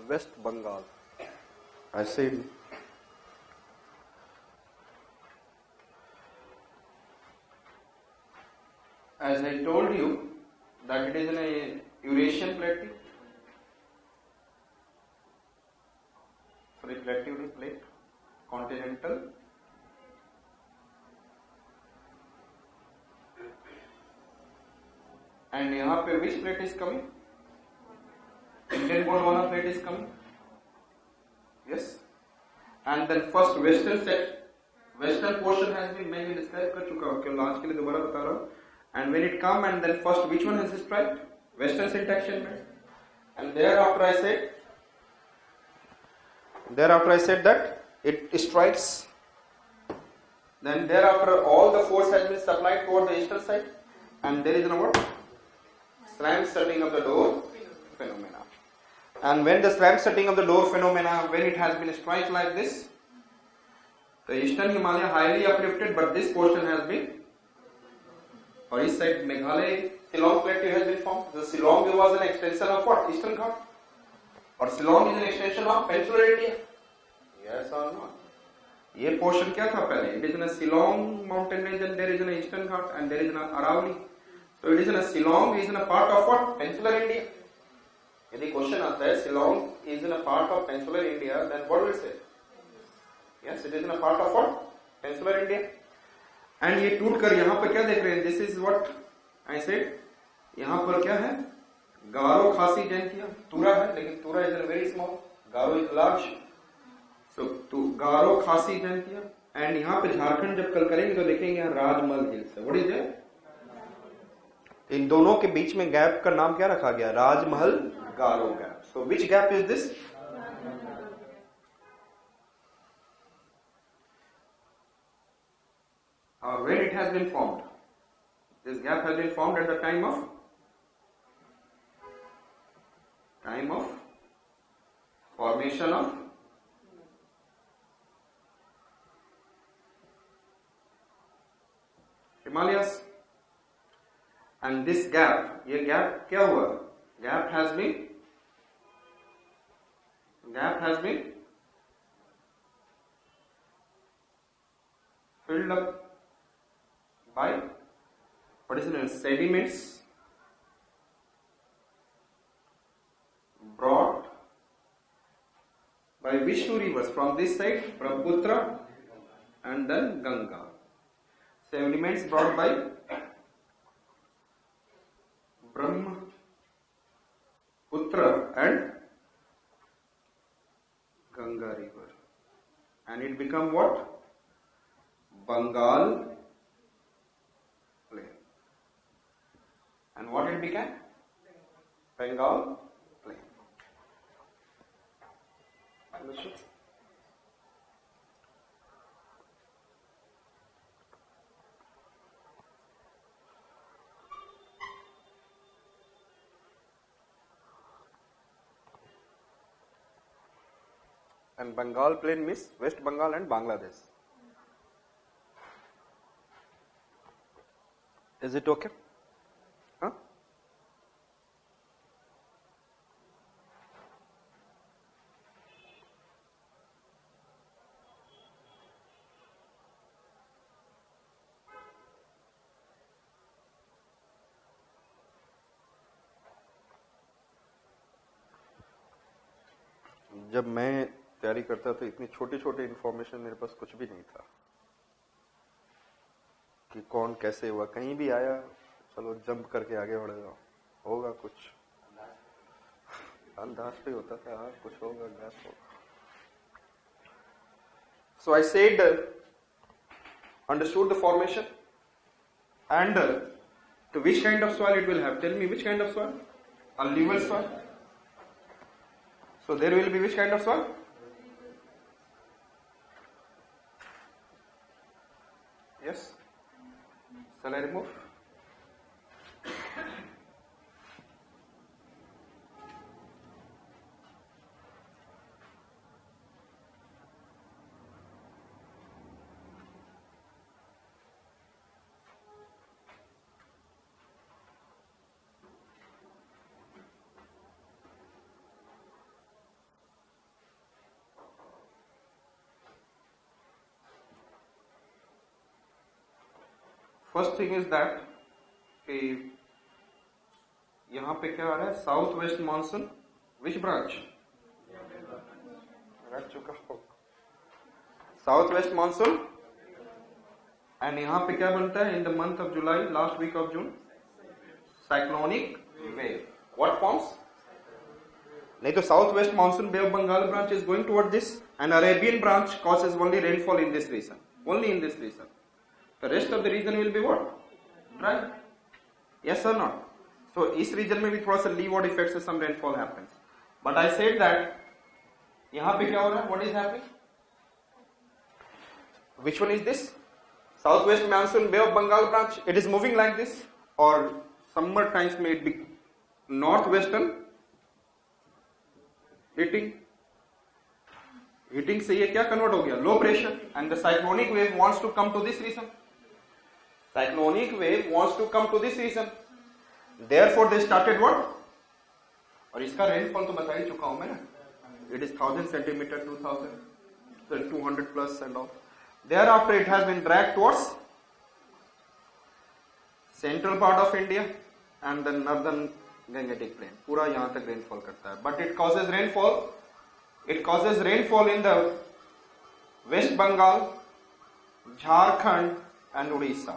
West Bengal. I said as I told you that it is in a Eurasian plateau. Sorry, plateau is plate, continental. And यहाँ पे which plate is coming? Indian Gondwana plate is coming. Yes. And then first western portion has been मैं describe कर चुका हूँ केवल आज के लिए दोबारा बता रहा हूँ. And when it come and then first which one has striped? Western syntaxian belt. And thereafter I said that it strikes. Then thereafter all the force has been supplied toward the eastern side, and there is no what? Slam shutting of the door phenomena. And when the slam shutting of the door phenomena, when it has been struck like this, the eastern Himalaya highly uplifted, but this portion has been, or east side Meghalaya, Shillong plateau has been formed. The Shillong was an extension of what? Eastern Ghat. Or Shillong is an extension of peninsular India. Yes or not? ये portion क्या था पहले? It is in a Shillong mountain range and there is an Eastern Ghat and there is an Aravalli. So it is in a Shillong is in a part of what? Peninsular India. यदि question आता है Shillong is in a part of peninsular India, then what will it say? Yes, it is in a part of what? Peninsular India. And ये टूट कर यहाँ पर क्या देख रहे हैं? This is what I said. यहाँ पर क्या है? गारो खासी जैंतिया तुरा है, लेकिन तुरा is very small. Garo is large. So तो गारो खासी जैंतिया. एंड यहाँ पे झारखंड जब कल करेंगे तो देखेंगे यहाँ राजमहल हिल्स है. What is that? इन दोनों के बीच में गैप का नाम क्या रखा गया? Rajmahal Garo gap. So which gap is this? Or when it has been formed? This gap has been formed at the time of formation of Himalayas. And this gap, ये gap क्या हुआ? Gap has been filled up by what is it? Sediments brought by which two rivers? From this side, Brahmaputra and then Ganga. Sediments brought by Brahmaputra and Ganga river, and it become what? Bengal plain. And what it became? Bengal plain. Understood? And Bengal plain means West Bengal and Bangladesh. Is it okay? Huh? जब मैं तैयारी करता तो इतनी छोटी छोटी information मेरे पास कुछ भी नहीं था कि कौन कैसे हुआ. कहीं भी आया चलो जंप करके आगे बढ़ेगा, होगा कुछ अंदाज पे होता था. हाँ कुछ होगा, गैस होगा. So I said understood the formation and to which kind of soil it will have. Tell me which kind of soil? Alluvial soil. So there will be which kind of soil? Yes. Shall I remove? First thing is that कि यहां पे क्या आ रहा है, south west monsoon which branch रख चुका हो, south west monsoon, and यहां पे क्या बनता है in the month of July, last week of June, cyclonic wave. What forms? नहीं तो south west monsoon Bay of Bengal branch is going toward this, and Arabian branch causes only rainfall in this region, only in this region. The rest of the region will be what? Dry. Yes or not? So इस region में भी थोड़ा सा leeward effect से some rainfall happens. But I said that यहाँ पे क्या हो रहा है? What is happening? Which one is this? Southwest monsoon Bay of Bengal branch. It is moving like this, or summer times may it be northwestern heating से ये क्या convert हो गया, low pressure, and the cyclonic wave wants to come to this region, cyclonic wave wants to come to this region, therefore they started what, और इसका rainfall तो बता ही चुका हूं मैं ना, it is 1000 centimetre, 2000, 200 plus and all. Thereafter it has been dragged towards central part of India and the northern Gangetic plain. पूरा यहाँ तक rainfall करता है. But it causes rainfall in the West Bengal, Jharkhand and Odisha.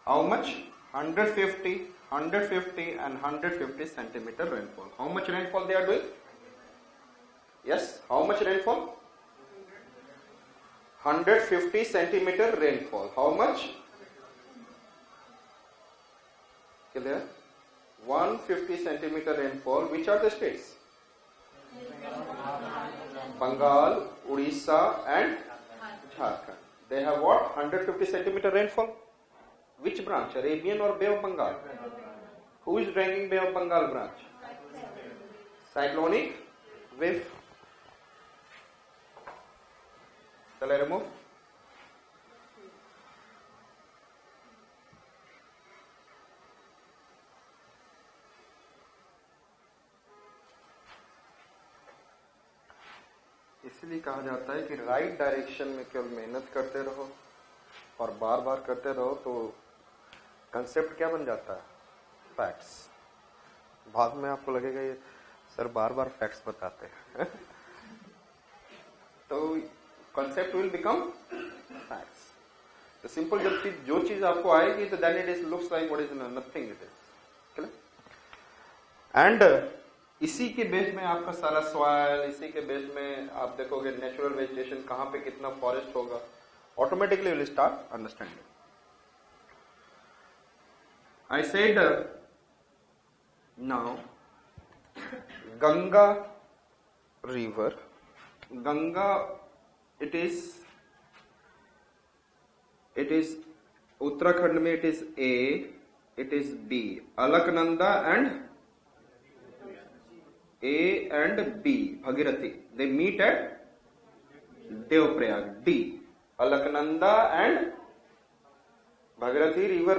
How much? 150 and 150 centimeter rainfall. How much rainfall they are doing? Yes, how much rainfall? 150 centimeter rainfall. How much? Clear? 150 centimeter rainfall. Which are the states? Bengal, Odisha and Jharkhand. They have what? 150 centimeter rainfall. Which branch? Arabian or Bay of Bengal? Who is dragging Bay of Bengal branch? Cyclonic wave. Shall I remove? इसलिए कहा जाता है कि right direction में केवल मेहनत करते रहो और बार बार करते रहो तो कंसेप्ट क्या बन जाता है, फैक्ट्स. बाद में आपको लगेगा ये सर बार बार फैक्ट्स बताते हैं तो concept will become facts. The simple जो चीज आपको आएगी तो then it is looks like what is nothing it is. Clear? And इसी के बेस में आपका सारा सॉइल, इसी के बेस में आप देखोगे नेचुरल वेजिटेशन कहाँ पे कितना फॉरेस्ट होगा, automatically will start understanding. I said now Ganga river, Ganga it is Uttarakhand में it is A, it is B, Alaknanda and A and B, Bhagirathi, they meet at Devprayag. D, Alaknanda and Bhagirathi river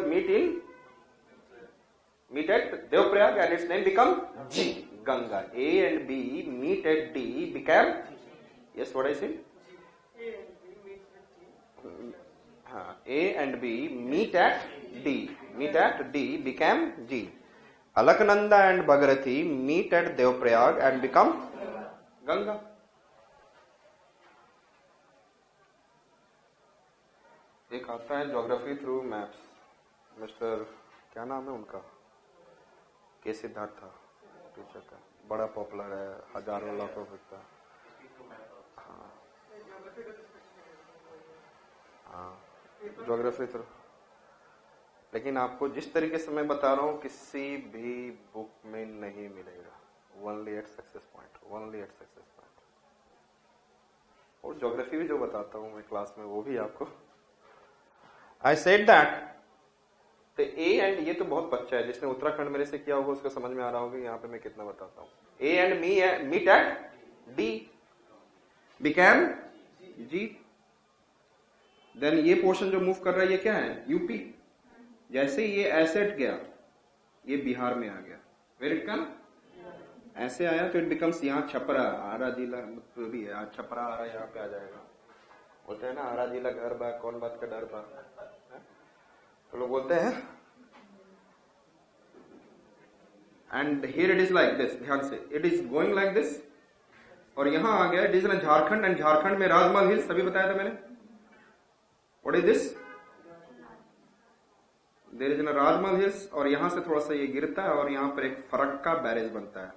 meet at Devprayag and its name become G, Ganga. A and B meet at D, became, yes, what I said? A and B meet at D. Meet at D became G. Alaknanda and Bhagirathi meet at Devprayag and become Ganga. एक आता है geography through maps, mister क्या नाम है उनका, के सिद्धार्थ था teacher का, बड़ा पॉपुलर है, हजारों लाखों बिकता है. ज्योग्राफी थ्रू, लेकिन आपको जिस तरीके से मैं बता रहा हूँ किसी भी बुक में नहीं मिलेगा. Only at success point, only at success point. और ज्योग्राफी भी जो बताता हूँ मैं क्लास में वो भी आपको. आई सेड दैट तो ए एंड, ये तो बहुत बच्चा है, जिसने उत्तराखंड मेरे से किया होगा उसको समझ में आ रहा होगा यहाँ पे मैं कितना बताता हूँ. A and meet at D become G. Then ये पोर्शन जो मूव कर रहा है ये क्या है, यूपी. जैसे ये ऐसे गया, ये बिहार में आ गया. वेर इट कम, ऐसे आया तो इट बिकम्स यहाँ छपरा, आरा जिला भी है, आज छपरा आरा यहाँ पे आ जाएगा. बोलते हैं ना आरा जिला घर बा, कौन बात का डर बा. तो लोग बोलते हैं and here it is like this, ध्यान से, it is going like this, और यहां आ गया it is in Jharkhand, and Jharkhand में राजमहल हिल्स अभी बताया था मैंने. What is this? There is in Rajmahal hills, और यहां से थोड़ा सा ये गिरता है और यहां पर एक फरक्का बैरेज बनता है.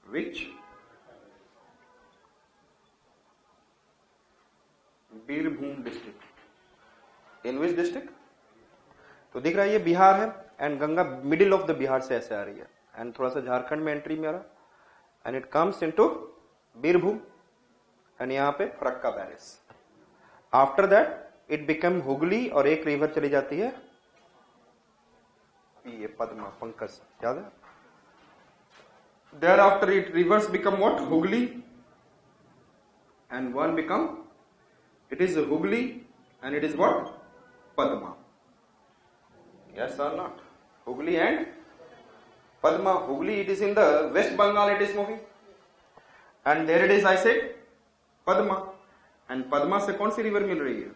Which Birbhum district. In which district? तो दिख रहा है ये बिहार है, and Ganga middle of the Bihar से ऐसे आ रही है, एंड थोड़ा सा झारखंड में एंट्री में आ रहा, and it comes into Birbhum, and यहां पे Farakka barrage. After that it become Hooghly, और एक रिवर चली जाती है ये पद्मा, पंकज, याद है? Thereafter it rivers become what? Hooghly, and one become, it is Hooghly and it is what? Padma. Yes or not? Hooghly and Padma. Hooghly, it is in the West Bengal, it is moving, and there it is, I said Padma. And Padma से कौन सी river मिल रही है?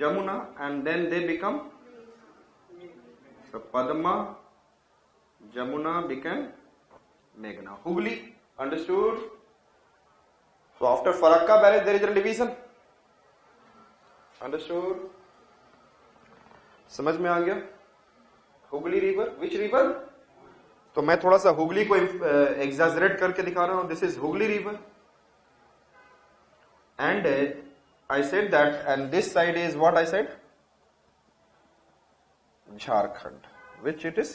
Jamuna, and then they become, so Padma, Jamuna became Meghna. Hooghly, understood? So after Farakka barrage there is a division. Understood? समझ में आ गया? Hooghly river, which river? तो मैं थोड़ा सा हुगली को एग्जैजरेट करके दिखा रहा हूं. This is Hooghly river, and I said that, and this side is what I said? Jharkhand. which it is?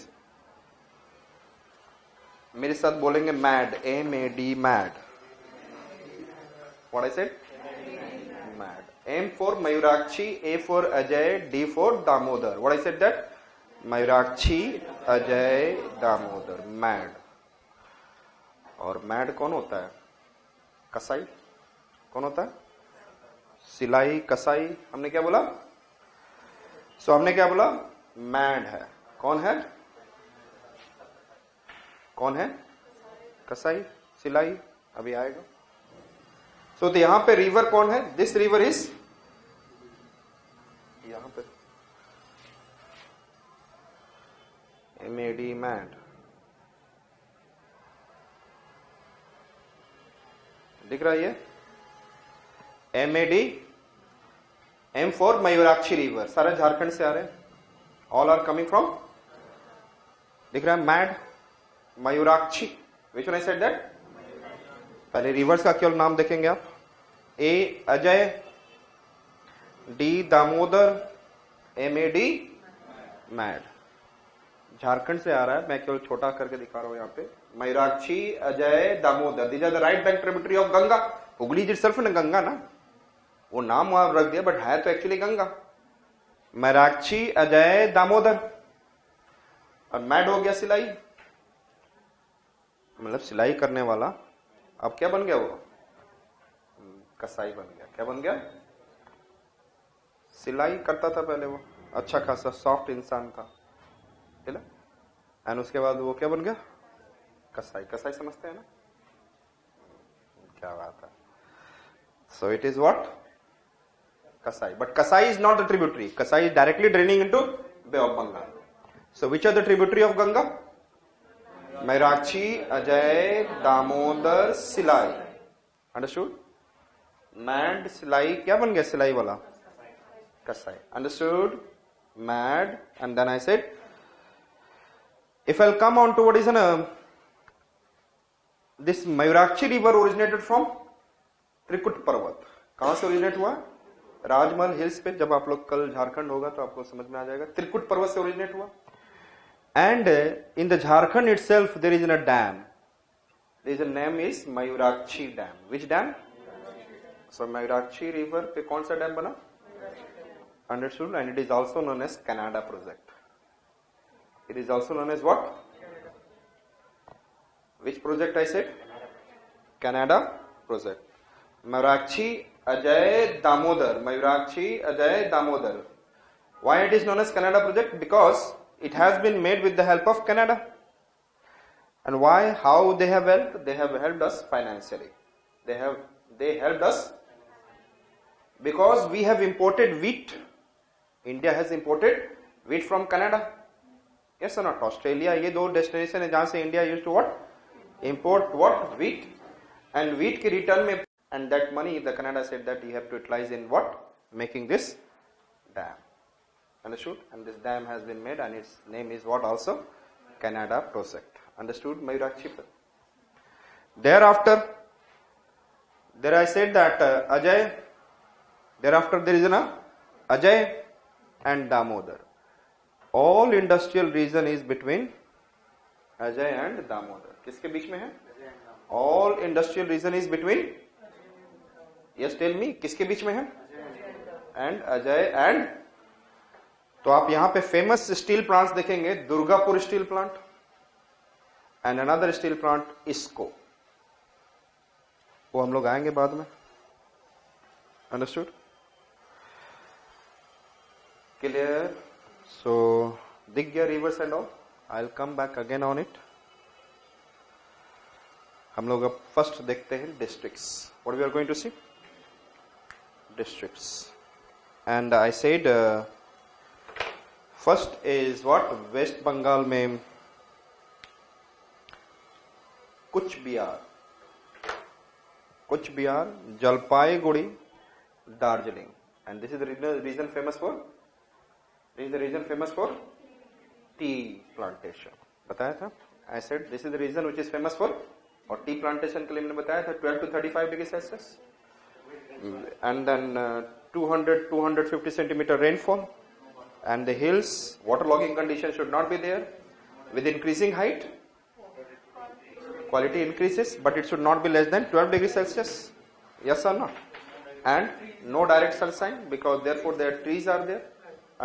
मेरे साथ बोलेंगे mad, MAD, mad. What I said? Mad. M for Mayurakshi, A for Ajay, D for Damodar. What I said that? Mayurakshi, Ajay, Damodar. Mad. और mad कौन होता है? कसाई. कौन होता है? सिलाई, कसाई. हमने क्या बोला? हमने क्या बोला? Mad है. कौन है? कौन है? कसाई, सिलाई. अभी आएगा. तो यहां पे रिवर कौन है? दिस रिवर इज, यहां पे MAD, मैड. दिख रहा है ये? MAD, M for Mayurakshi river. सारे झारखंड से आ रहे हैं. ऑल आर कमिंग फ्रॉम, दिख रहा है mad, Mayurakshi. Which one I said that? पहले रिवर्स का केवल नाम देखेंगे आप. A Ajay, D Damodar, MAD mad. Jharkhand से आ रहा है, मैं केवल छोटा करके दिखा रहा हूं यहां पे. Mayurakshi, Ajay, Damodar, these are the right bank tributary of Ganga. Hooghly itself ना गंगा ना, वो नाम वहां रख दिया, बट है तो एक्चुअली गंगा. मयूराक्षी, अजय, दामोदर, और मैड हो गया सिलाई, मतलब सिलाई करने वाला. अब क्या बन गया वो? कसाई बन गया. क्या बन गया? सिलाई करता था पहले वो, अच्छा खासा सॉफ्ट इंसान था, है ना. एंड उसके बाद वो क्या बन गया? कसाई. कसाई समझते हैं ना? क्या बात है. So it is what? Kasai. But Kasai is not the tributary. Kasai is directly draining into Bay of Bengal. So which are the tributary of Ganga? Mayurakshi, Ajay, Damodar, Silai. Understood? Mad, सिलाई. क्या बन गया सिलाई वाला? कसाई. Understood? Mad. And then I said, if I come on to what is an, this Mayurakshi river originated from Trikut Parvat. कहां से originate हुआ? राजमहल हिल्स पे. जब आप लोग कल झारखंड होगा तो आपको समझ में आ जाएगा. त्रिकुट पर्वत से ओरिजिनेट हुआ. And in the Jharkhand itself, there is a dam. There is a name is Mayurakshi Dam. Which dam? So Mayurakshi River पे कौन सा डैम बना? Understood? And it is also known as Canada project. It is also known as what? Which project I said? Canada project. Mayurakshi Ajay Damodar. Mayurakshi Ajay Damodar. Why it is known as Canada project? Because it has been made with the help of Canada. And why? How they have helped? They have helped us financially. They helped us because we have imported wheat India has imported wheat from Canada. Yes or not? Australia, ये दो destination है जहां से India use to what import what wheat and wheat के return में and that money the Canada said that you have to utilise in what making this dam. Understood? And this dam has been made and its name is what also? Canada Project. Understood? Mayurakshi. Thereafter, there I said that Ajay, thereafter there is an Ajay and Damodar. All industrial region is between Ajay and Damodar. किसके बीच में है? All industrial region is between. Yes, tell me, किसके बीच में है? And Ajay and. तो आप यहां पे फेमस स्टील प्लांट्स देखेंगे, Durgapur steel plant and another steel plant इसको, वो हम लोग आएंगे बाद में. अंडरस्टूड? क्लियर? सो दिख गया rivers and all. I will come back again on it. हम लोग अब फर्स्ट देखते हैं districts. What we are going to see? Districts. And I said first is what? West Bengal में Cooch Bihar, Jalpaiguri, Darjeeling. And this is the region famous for, this is the region famous for tea plantation. बताया था. I said this is the region which is famous for, और tea plantation के लिए मैंने बताया था 12 to 35 degree Celsius and then 200-250 centimetre rainfall. And the hills, waterlogging condition should not be there. With increasing height, quality increases, but it should not be less than 12 degrees Celsius. Yes or not? And no direct sunshine, because therefore their trees are there.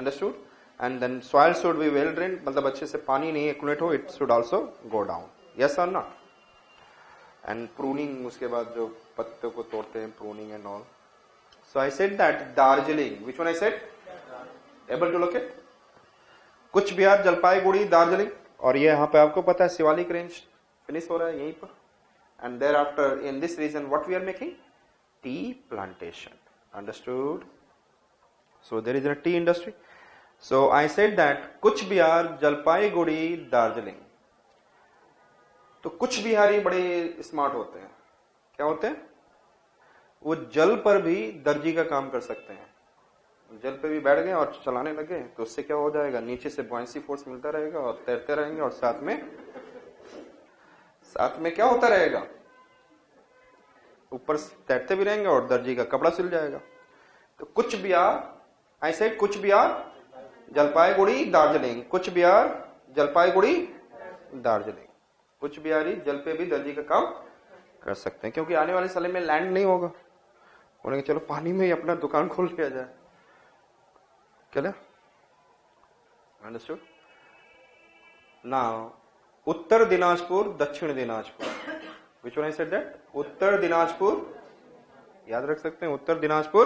Understood? And then soil should be well drained. मतलब अच्छे से पानी नहीं accumulate हो, it should also go down. Yes or not? And pruning, उसके बाद जो पत्ते को तोड़ते हैं, pruning and all. So I said that Darjeeling. Which one I said? Able to locate? कुछ बिहार, जलपाईगुड़ी, दार्जिलिंग, और ये यहाँ पे आपको पता है शिवालिक रेंज फिनिश हो रहा है यहीं पर. And thereafter in this region what we are making? Tea plantation. Understood? So there is a tea industry. So I said that Cooch Bihar, Jalpaiguri, Darjeeling. तो कुछ बिहारी बड़े स्मार्ट होते हैं. क्या होते हैं? वो जल पर भी दर्जी का काम कर सकते हैं. जल पे भी बैठ गए और चलाने लगे तो उससे क्या हो जाएगा? नीचे से बॉयंसी फोर्स मिलता रहेगा और तैरते रहेंगे, और साथ में क्या होता रहेगा? ऊपर तैरते भी रहेंगे और दर्जी का कपड़ा सिल जाएगा. तो कुछ बिहार, आई सेड कुछ बिहार, जलपाईगुड़ी, दार्जिलिंग. कुछ बिहार, जलपाईगुड़ी, दार्जिलिंग. कुछ बिहारी जल पे भी दर्जी का काम कर सकते हैं, क्योंकि आने वाले साल में लैंड नहीं होगा. बोलेंगे चलो पानी में ही अपना दुकान खोल लिया जाए. क्या? अंडरस्टूड? नाउ उत्तर दिनाजपुर, दक्षिण Dinajpur. Which one I said that? Uttar Dinajpur. याद रख सकते हैं, उत्तर दिनाजपुर,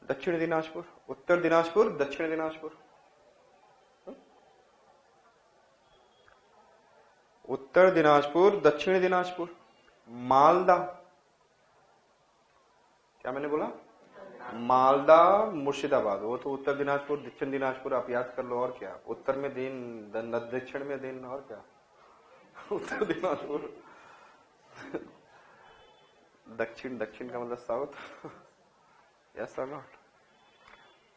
दक्षिण दिनाजपुर. उत्तर दिनाजपुर, दक्षिण दिनाजपुर. उत्तर दिनाजपुर, दक्षिण दिनाजपुर. मालदा. क्या मैंने बोला? मालदा, मुर्शिदाबाद. वो तो उत्तर दिनाजपुर, दक्षिण दिनाजपुर आप याद कर लो. और क्या? उत्तर में दिन, दक्षिण में दिन, और क्या? उत्तर दिनाजपुर. दक्षिण का मतलब साउथ. यस और नॉट?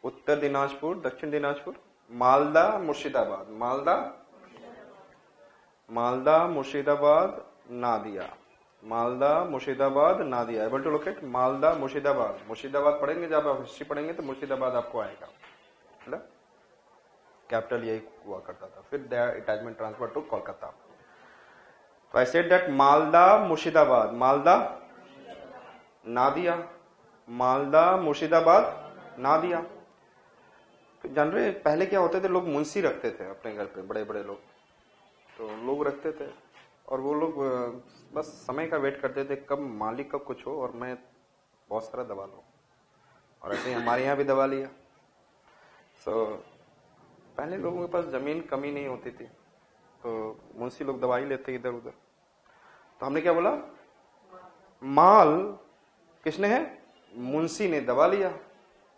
उत्तर दिनाजपुर, दक्षिण Dinajpur. Malda, Murshidabad. Malda, Murshidabad, Nadia. Malda, Murshidabad, Nadia. Able to locate? Malda, Murshidabad. Murshidabad पढ़ेंगे जब आप हिस्ट्री पढ़ेंगे तो मुर्शिदाबाद आपको आएगा. मतलब कैपिटल यही हुआ करता था. फिर अटैचमेंट ट्रांसफर टू कोलकाता. तो I said that Malda, Murshidabad. Malda, Nadia. Malda, Murshidabad, Nadia. जान रहे पहले क्या होते थे? लोग मुंशी रखते थे अपने घर पे, बड़े बड़े लोग. तो लोग रखते थे और वो लोग बस समय का वेट करते थे कब मालिक का कुछ हो और मैं बहुत सारा दबा लूं. और ऐसे ही हमारे यहाँ भी दबा लिया. सो पहले लोगों के पास जमीन कमी नहीं होती थी तो मुंशी लोग दबा ही लेते इधर उधर. तो हमने क्या बोला? माल किसने है? मुंशी ने दबा लिया.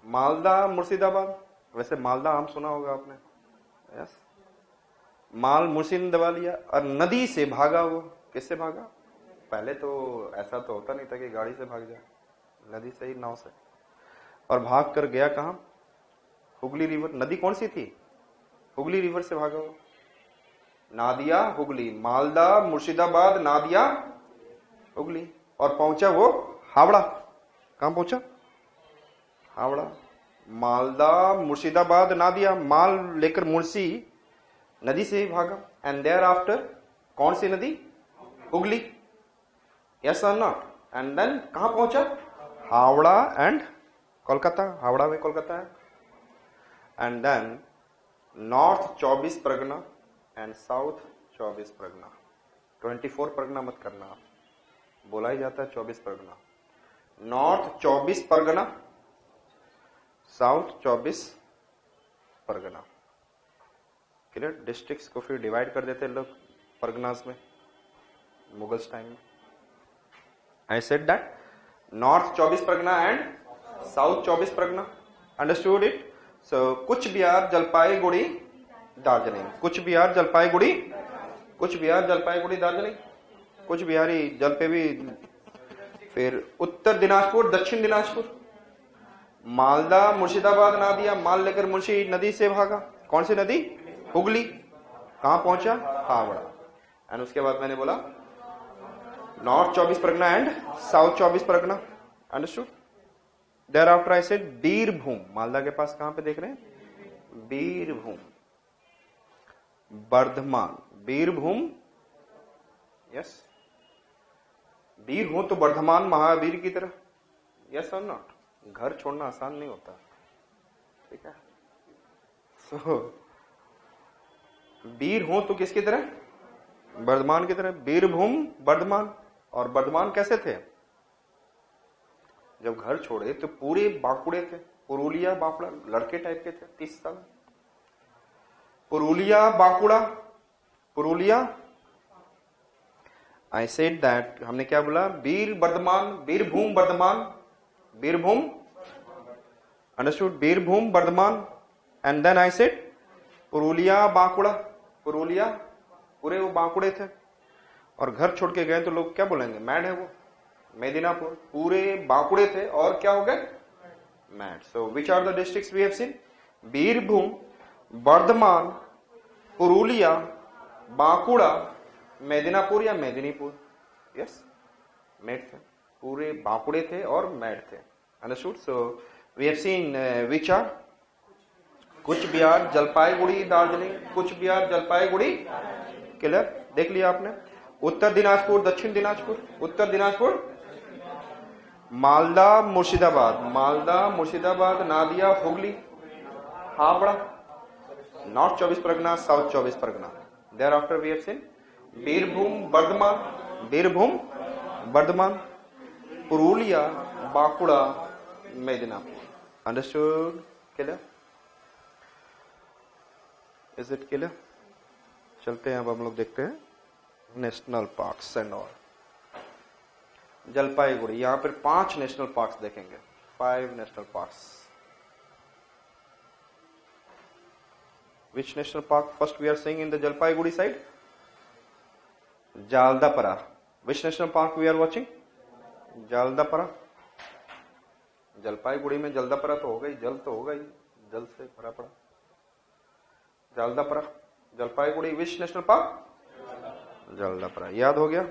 मालदा मुर्शिदाबाद, वैसे मालदा आम सुना होगा आपने, यस। माल मुर्शिद दबा लिया और नदी से भागा वो। किससे भागा? पहले तो ऐसा तो होता नहीं था कि गाड़ी से भाग जाए, नदी से ही, नाव से। और भाग कर गया कहां? हुगली रिवर। नदी कौन सी थी? हुगली रिवर से भागा वो। नादिया हुगली, मालदा मुर्शिदाबाद नादिया हुगली। और पहुंचा वो हावड़ा। कहां पहुंचा? हावड़ा। मालदा मुर्शिदाबाद नादिया, माल लेकर मुर्शी नदी से ही भागा। एंड देयर आफ्टर कौन सी नदी? हुगली, यस और नॉट? एंड देन कहां पहुंचा? हावड़ा एंड कोलकाता। हावड़ा में कोलकाता है। And then north 24 Pargana and south 24 Pargana. 24 Pargana मत करना, बोला ही जाता है 24 Pargana. North 24 Pargana, south 24 Pargana. Clear? Districts को फिर डिवाइड कर देते लोग परगनास में, मुगल्स टाइम में। I said that north 24 Pargana and south 24 Pargana. Understood it? So कुछ बिहार, जलपाईगुड़ी, दार्जिलिंग। कुछ बिहार, जलपाईगुड़ी, कुछ बिहार, जलपाईगुड़ी, दार्जिलिंग। कुछ बिहारी जल पे भी। फिर उत्तर दिनाजपुर, दक्षिण दिनाजपुर। मालदा मुर्शिदाबाद नादिया, माल लेकर मुंशी नदी से भागा। कौन सी नदी? हुगली। कहां पहुंचा? हावड़ा। एंड उसके बाद मैंने बोला north 24 Pargana and south 24 Pargana. Understood? Thereafter I said Birbhum. Malda के पास कहां पे देख रहे हैं? बीरभूम, बर्धमान। बीरभूम, यस। वीर हूं तो बर्धमान महावीर की तरह, यस और नॉट? घर छोड़ना आसान नहीं होता, ठीक है? सो वीर हूं तो किसकी तरह? बर्धमान की तरह। बीरभूम, बर्धमान। और बर्धमान कैसे थे? जब घर छोड़े तो पूरे बांकुड़े थे। पुरुलिया, बांकुड़ा, लड़के टाइप के थे, 30 साल। Purulia, Bankura, Purulia. I said that, हमने क्या बोला? Bir Bardhaman, Birbhum Bardhaman, Birbhum. Understood? Birbhum Bardhaman. And then I said Purulia, Bankura, Purulia. पूरे वो बांकुड़े थे और घर छोड़ के गए तो लोग क्या बोलेंगे? मैड है वो। मेदिनापुर, पूरे बांकुड़े थे और क्या हो गए? Mad. So which are the districts we have seen? Birbhum, Bardhaman, Purulia, Bankura, Medinapur या मेदिनीपुर। यस, मैड थे, पूरे बांकुड़े थे और मैड थे। Understood? So we have seen which are Cooch Bihar, Jalpaiguri, Darjeeling. कुछ बिहार, जलपाईगुड़ी, क्लियर? देख लिया आपने? उत्तर दिनाजपुर, दक्षिण Dinajpur. Uttar Dinajpur, Malda Murshidabad, Malda Murshidabad Nadia Hooghly, Howrah. North 24 Pargana, south 24 Pargana. There after we have seen Birbhum, Bardhaman, Birbhum, Bardhaman, Purulia, Bankura, Medinapur. Understood? Clear? Is it clear? चलते हैं अब हम लोग देखते हैं national parks and all. Jalpaiguri, यहां पर 5 नेशनल पार्क्स देखेंगे। 5 national parks. Which national park first we are seeing in the Jalpaiguri side? Jaldapara. Which national park we are watching? Jaldapara. Jalpaiguri में जल्दापरा तो होगा ही, जल तो होगा ही, जल से भरा पड़ा। Jaldapara, Jalpaiguri. Which national park? Jaldapara. याद हो गया?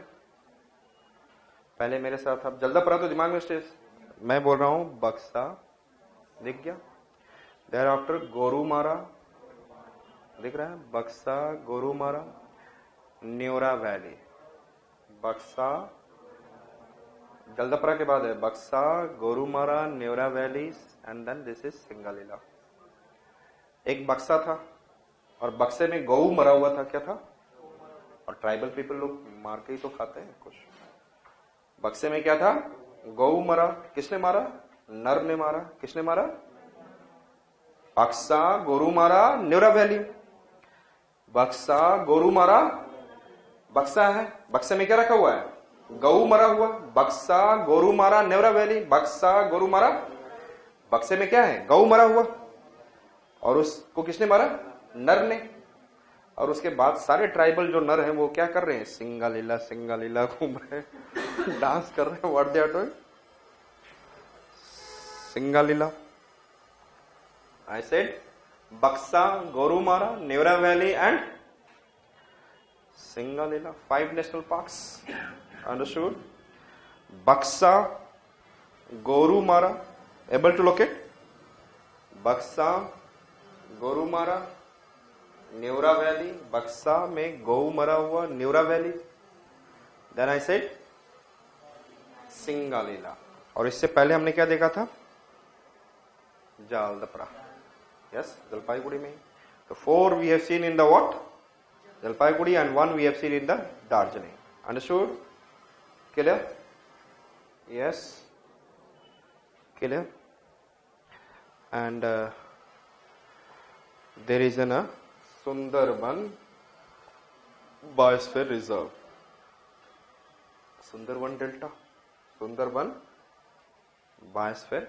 पहले मेरे साथ आप जल्दापरा तो दिमाग में स्टेज, मैं बोल रहा हूं बक्सा, दिख गया? देयर आफ्टर गोरुमारा, दिख रहा है? बक्सा, गोरुमारा, न्योरा वैली। बक्सा, जल्दापरा के बाद है Buxa, Gorumara, Neora valley and then this is Singalila. एक बक्सा था और बक्से में गऊ मरा हुआ था। क्या था? और ट्राइबल पीपल लोग मार के ही तो खाते हैं कुछ। बक्से में क्या था? गऊ मरा। किसने मारा? नर ने मारा। किसने मारा? बक्सा, गोरुमारा, न्योरा वैली। बक्सा, गोरुमारा, बक्सा है, बक्से में क्या रखा हुआ है? गऊ मरा हुआ। बक्सा, गोरुमारा, न्योरा वैली। बक्सा, गोरुमारा, बक्से में क्या है? गऊ मरा हुआ, और उसको किसने मारा? नर ने। और उसके बाद सारे ट्राइबल जो नर हैं वो क्या कर रहे हैं? सिंगा लीला घूम रहे हैं, डांस कर रहे हैं। What they are doing? Singalila. I said Buxa, Gorumara, Neora valley and Singalila, 5 national parks. Understood? Baksa, Gorumara, able to locate? Baksa, Gorumara, Neura Valley. Baksa में गऊ मरा हुआ, Neura Valley. Then I said Singalila. और इससे पहले हमने क्या देखा था? जालदपरा. Yes, जलपाईगुड़ी में. So 4 we have seen in the what? Jalpaiguri, and 1 we have seen in the Darjeeling. Understood? Clear? Yes. Clear? And there is a Sundarban Biosphere Reserve. Sundarban Delta. Sundarban Biosphere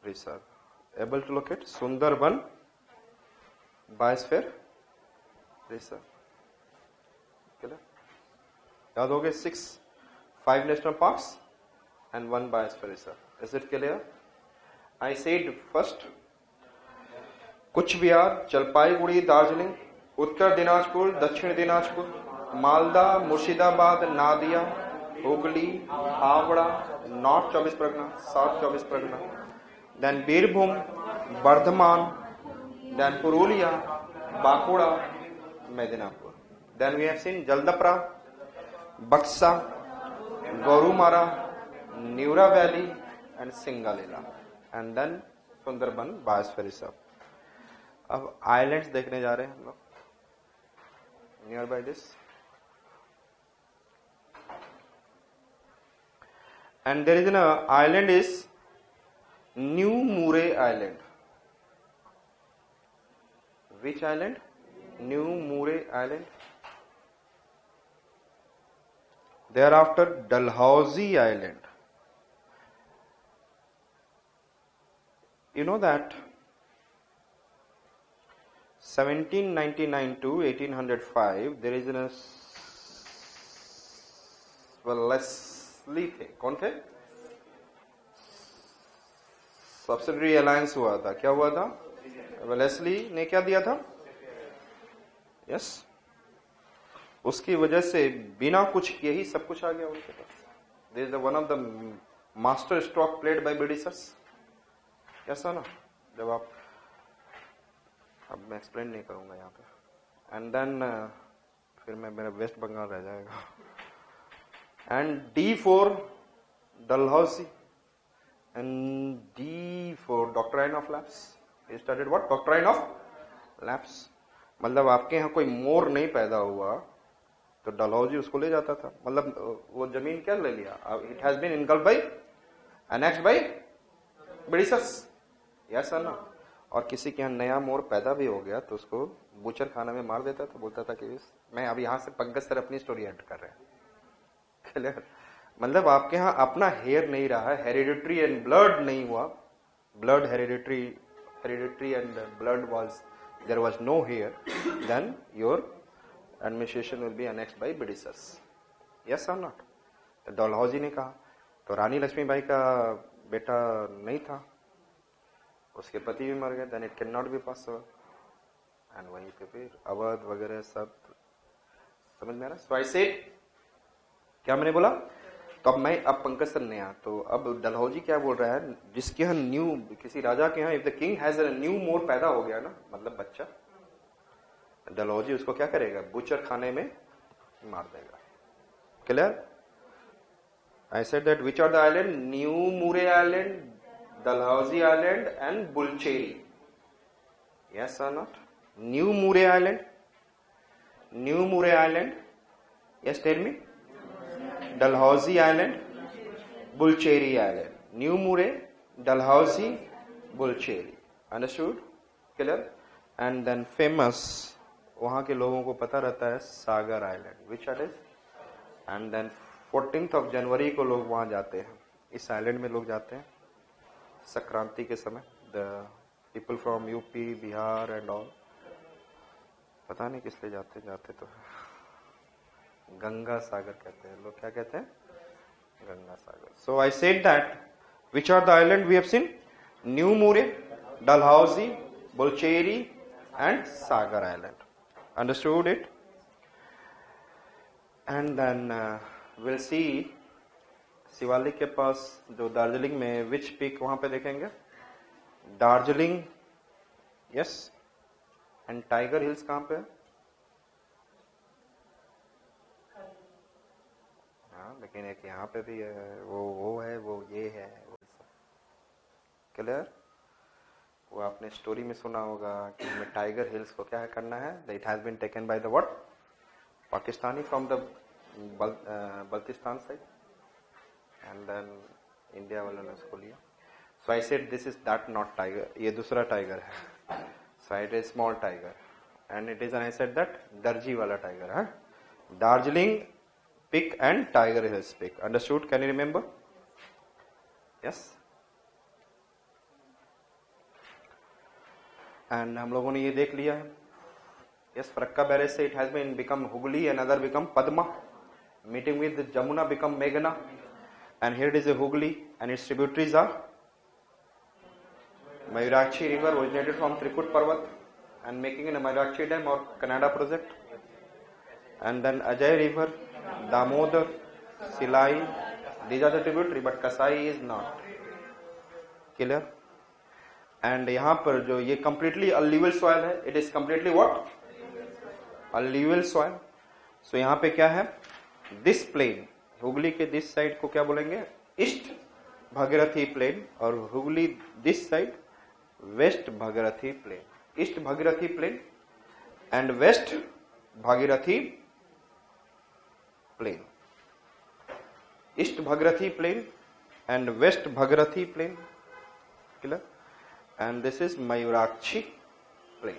Reserve. Able to locate Sundarban Biosphere Reserve. याद हो गए? 5 national parks and 1 biosphere reserve. Is it clear? I said first कुछ बिहार, जलपाईगुड़ी, दार्जिलिंग, उत्तर दिनाजपुर, दक्षिण Dinajpur, Malda, Murshidabad, Nadia, Hooghly, Howrah, north 24 Pargana, south 24 Pargana, then Birbhum, Bardhaman, then Purulia, Bankura, Medinapur. Then we have seen Jaldapra, Baksa, Gorumara, Neura Valley and Singalila, and then Sundarban Biosphere Reserve. अब islands देखने जा रहे हैं हम लोग near by this. And there is an island is New Murray Island. Which island? New Murray Island. Thereafter Dalhousie Island. You know that 1799 to 1805 there is a Wellesley थे. कौन थे? सब्सिडरी अलायंस हुआ था. क्या हुआ था? वेलेस्ली ने क्या दिया था? यस. उसकी वजह से बिना कुछ किए ही सब कुछ आ गया उनके पास. This is one of the master stroke played by Britishers. ऐसा ना, जब आप, अब मैं एक्सप्लेन नहीं करूंगा यहाँ पे. एंड देन फिर मैं मेरा वेस्ट बंगाल रह जाएगा. And D for Dalhousie and D for Doctrine of Lapse. He studied what? Doctrine of Lapse. मतलब आपके यहाँ कोई मोर नहीं पैदा हुआ तो डलहौजी उसको ले जाता था. मतलब वो जमीन क्या ले लिया? It has been engulfed by, annexed by Britishers. Yes और नो. और किसी के यहाँ नया मोर पैदा भी हो गया तो उसको बूचर खाना में मार देता था. बोलता था कि मैं अब यहाँ से पंकज सर अपनी स्टोरी ऐड कर रहे हैं. क्लियर? मतलब आपके यहाँ अपना हेयर नहीं रहा, हेरिडिटरी एंड ब्लड नहीं हुआ. Blood hereditary and blood was, there was no hair, then your administration will be annexed by Britishers. Yes or not? तो डलहौजी ने कहा. तो रानी लक्ष्मीबाई का बेटा नहीं था, उसके पति भी मर गए. then it cannot be possible. and वहीं पे फिर अवध वगैरह सब समझ में आ रहा. so I said, क्या मैंने बोला? तो अब पंकज सर ने आया. तो अब डलहौजी क्या बोल रहा है? जिसके यहाँ न्यू, किसी राजा के यहाँ, if the king has a new मोर पैदा हो गया ना, मतलब बच्चा, डलहौजी उसको क्या करेगा? बुचर खाने में मार देगा. Clear? I said that which are the island? New Moore island, Dalhousie island and Bulcheri. Yes और not? New Moore island, new Moore island. Yes, tell me. Dalhousie Island, Bulcheri Island. New Murray, Dalhousie, Bulcheri. Understood? Clear? And then famous, वहाँ के लोगों को पता रहता है सागर island. Which it is? And then 14th of January को लोग वहाँ जाते हैं. इस आइलैंड में लोग जाते हैं संक्रांति के समय the people from UP Bihar and all, पता नहीं किस लिए जाते तो गंगा सागर कहते हैं लोग, क्या कहते हैं, Ganga Sagar. So I said that which are the island we have seen, new Moore, Dalhousie, Bulcheri and Sagar island. Understood it? And then will see Shivalik के पास जो दार्जिलिंग में विच पीक वहां पे देखेंगे, Darjeeling, yes, and tiger hills कहां पे है? हाँ, लेकिन एक यहाँ पे भी है, वो है, वो ये है, वो क्लियर? वो आपने स्टोरी में सुना होगा कि हमें टाइगर हिल्स को क्या करना है, it has been taken by the what, Pakistani from the Baltistan side, and then India वालों ने उसको लिया. सो I said this is that not tiger, ये दूसरा टाइगर है. So it is small tiger and it is, I said that दर्जी वाला tiger है. Darjeeling pick and tiger hills pick. Understood? Can you remember? Yes. And हम लोगों ने ये देख लिया है. यस, फरक्का बैरेज से it has been become Hooghly and other become Padma. Meeting with Jamuna become मेघना. And here it is a Hooghly and its tributaries are Mayurakshi river originated from Trikut Parvat and making in a Mayurakshi dam or Canada project. And then Ajay river, Damodar, Silai, these are the tributary but Kasai is not. Clear? And यहाँ पर जो ये completely alluvial soil है, it is completely what? Alluvial soil. So यहाँ पे क्या है? This plain, Hooghly के दिस साइड को क्या बोलेंगे? East Bhagirathi plain. और Hooghly this side west Bhagirathi plain. East Bhagirathi plain and west Bhagirathi plain. East Bhagirathi plain and west Bhagirathi plain. Clear? And this is Mayurakshi plain.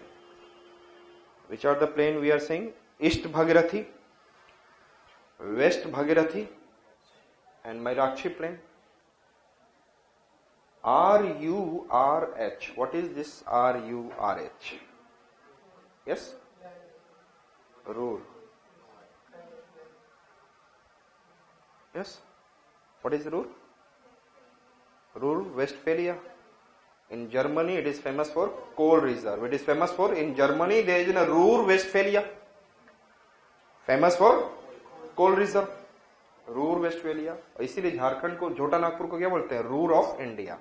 Which are the plain we are saying? East Bhagirathi, West Bhagirathi and Mayurakshi plain. RURH. What is this RURH? Yes? Ruhr. Yes? What is Ruhr? Ruhr, Westphalia. In Germany it is famous for coal reserve. It is famous for, in Germany there is a Ruhr, Westphalia. Famous for coal reserve, Ruhr Westphalia. इसीलिए झारखंड को, छोटा नागपुर को क्या बोलते हैं? Ruhr of India.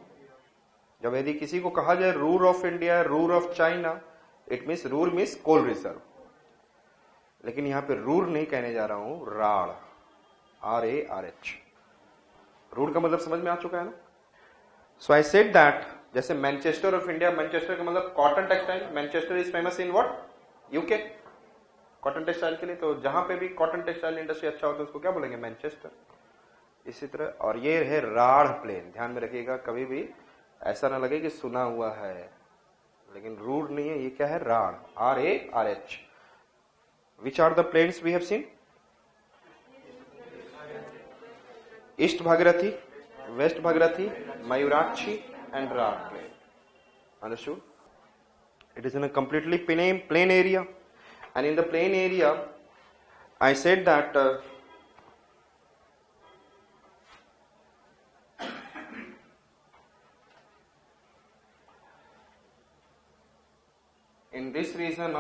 जब यदि किसी को कहा जाए Ruhr of India, Ruhr of China, it means Ruhr means coal reserve. लेकिन यहां पे रूर नहीं कहने जा रहा हूं, राड़, RARH. रूर का मतलब समझ में आ चुका है ना? सो आई सेड दैट जैसे मैनचेस्टर ऑफ इंडिया, मैनचेस्टर का मतलब cotton textile. Manchester is famous in what? UK, cotton textile के लिए. तो जहां पे भी कॉटन टेक्सटाइल इंडस्ट्री अच्छा होता है उसको क्या बोलेंगे? मैनचेस्टर. इसी तरह, और ये है राढ़ प्लेन. ध्यान में रखिएगा, कभी भी ऐसा ना लगे कि सुना हुआ है, लेकिन रूर नहीं है, ये क्या है? राढ़, RARH. Which are the planes we have scene? East Bhagirathi, waste Bhagirathi, Mayurakshi and Rarh plane. Understood? It is in a completely plain area. And in the plain area, I said that in this region,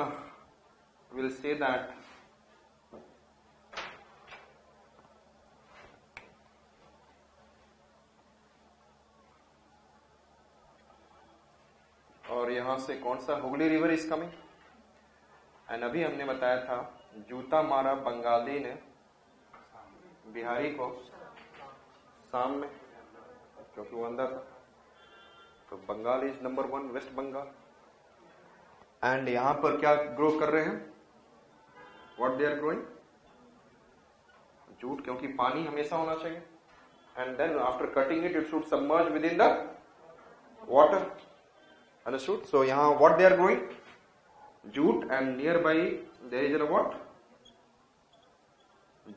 we'll say that और यहां से कौन सा? Hooghly river is coming. And अभी हमने बताया था जूता मारा बंगाली ने बिहारी को शाम में, क्योंकि वो अंदर था. तो Bengal is number 1, west Bengal. And यहां पर क्या ग्रो कर रहे हैं? What they are growing? Jute, क्योंकि पानी हमेशा होना चाहिए. And then after cutting it should submerge with in the water. Understood? So यहां what they are growing? jute, and nearby there is a what?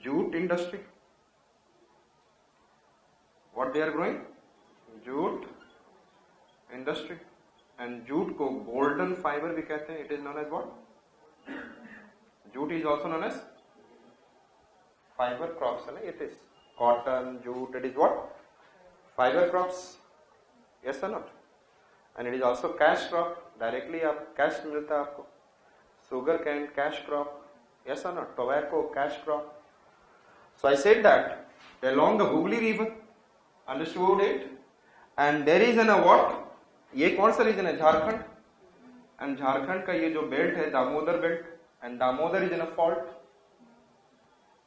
Jute industry. What they are growing? Jute industry. And jute को golden fibre भी कहते हैं. It is known as what? Jute is also known as fibre crops है ना. It is cotton, jute, it is what? Fibre crops. Yes और not? And it is also cash crop. Directly आप cash मिलता है आपको. Sugar cane cash crop. Yes और not? Tobacco cash crop. So I said that along the Hooghly river, understood it, and there is a what? ये कौन सा reason है? Jharkhand. And Jharkhand का ये जो बेल्ट है Damodar belt, and Damodar is in a fault.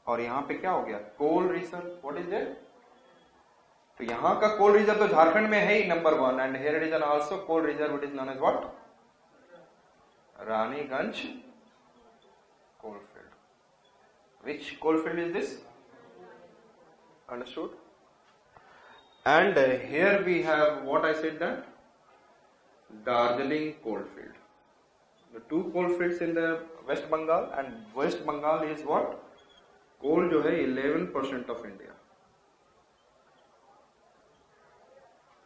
और यहाँ पे क्या हो गया? Coal reserve. What is it? तो यहाँ का कोल रिजर्व तो झारखंड में है ही number 1. And here it is an also coal reserve. It is known as what? Raniganj coalfield. Which coalfield is this? Understood? And here we have what I said, that Darjeeling coalfield. The two coalfields in the West Bengal, and West Bengal is what? Coal जो है 11% of India.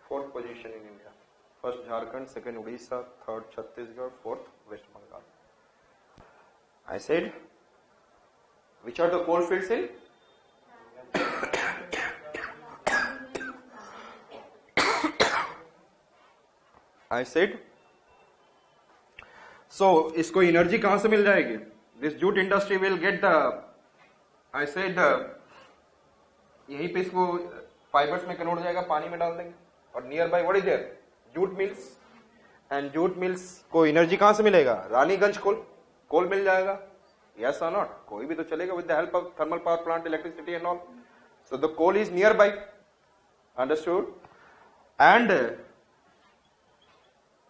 4th position in India. First Jharkhand, second Odisha, third Chhattisgarh, fourth West Bengal. I said, which are the coalfields in? I said, so इसको energy कहां से मिल जाएगी? This jute industry will get the, I said, यहीं पे इसको fibres में convert हो जाएगा, पानी में डाल देंगे. और nearby what is there? Jute mills. And jute mills को एनर्जी कहां से मिलेगा? रानीगंज कोल मिल जाएगा. यस और नॉट? कोई भी तो चलेगा with the help of thermal power plant, electricity and all. So the coal is nearby. Understood? And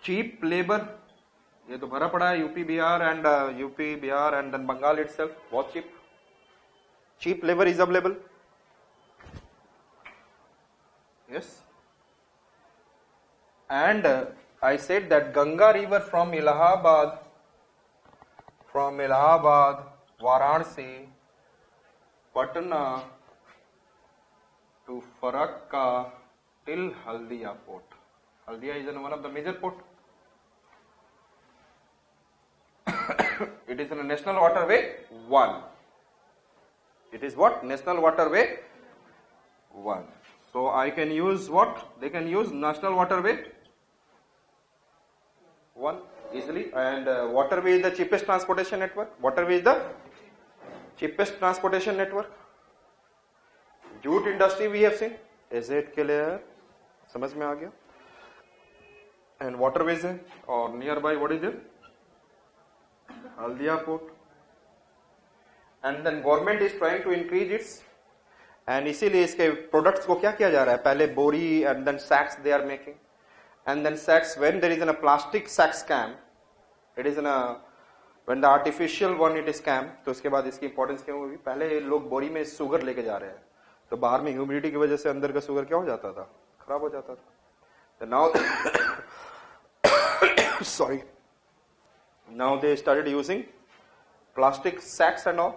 cheap labour, ये तो भरा पड़ा है UP Bihar and then Bengal itself. बहुत cheap labour is available. Yes. And I said that Ganga river from Allahabad, Varanasi, Patna to Farakka till Haldia port. Haldia is one of the major port. It is a national waterway 1. It is what? National waterway 1. So I can use what? They can use national waterway 1 easily. And waterway is the cheapest transportation network. Waterway is the cheapest transportation network. Jute industry we have seen. Is it clear? समझ में आ गया? And waterways है. और nearby what is it? Haldia port. And then government is trying to increase its, and इसीलिए इसके products को क्या किया जा रहा है? पहले बोरी and then sacks they are making. And then sacks, when there is a plastic sack scam, it is when the artificial one it is scam. तो उसके बाद इसकी इंपॉर्टेंस क्या होगी? पहले लोग बोरी में शुगर लेके जा रहे हैं, तो बाहर में ह्यूमिडिटी की वजह से अंदर का शुगर क्या हो जाता था? खराब हो जाता था. तो now they started using plastic sacks and all.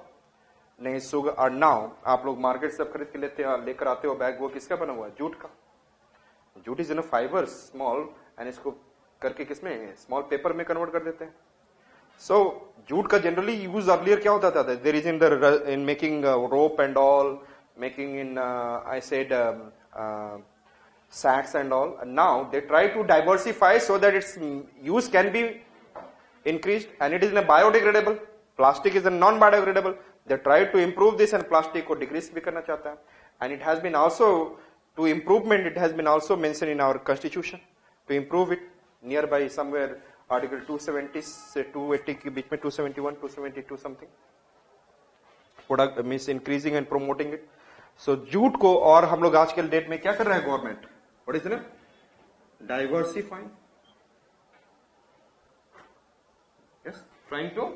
नहीं शुगर. और नाउ आप लोग मार्केट से खरीद के लेकर आते हो बैग, वो किसका बना हुआ है? जूट का. Jute is in fibre small, and इसको करके किसमें? स्मॉल पेपर में कन्वर्ट कर देते हैं. सो जूट का जनरली यूज अर्लियर क्या होता था? There is in making rope and all, making in I said sacks and all. And now they try to diversify so that its use can be increased, and it is a biodegradable. Plastic is a non-biodegradable. They try to improve this, and plastic को decrease भी करना चाहता है. And it has been also to improvement. It has been also mentioned in our constitution to improve it. Nearby somewhere article 270 से 280 के बीच में 271, 272 something. Product means increasing and promoting it. So jute को और हम लोग आज के डेट में क्या कर रहा है government? What is it? Diversifying. Yes, trying to,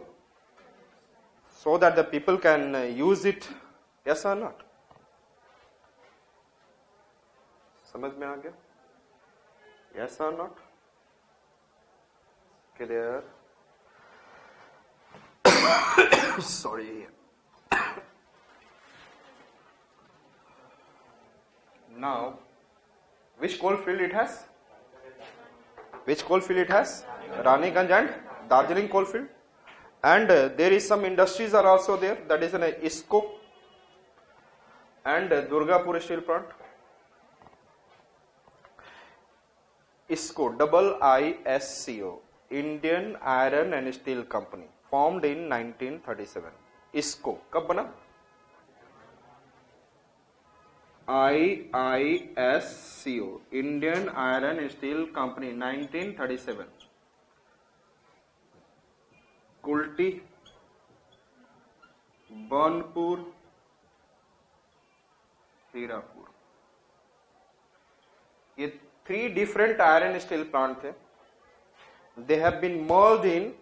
so that the people can use it. Yes or not? समझ में आ गया? Yes or not? Clear? Sorry. Now, which coal field it has? Which coalfield it has? Raniganj and Darjeeling coalfield. And there is some industries are also there. That is an ISCO and Durgapur steel plant. ISCO, ISCO, Indian Iron and Steel Company, formed in 1937. ISCO कब बना? IISCO, Indian Iron and Steel Company, 1937. Kulti, Burnpur, Hirapur, ये 3 different iron and steel plant थे. They have been merged in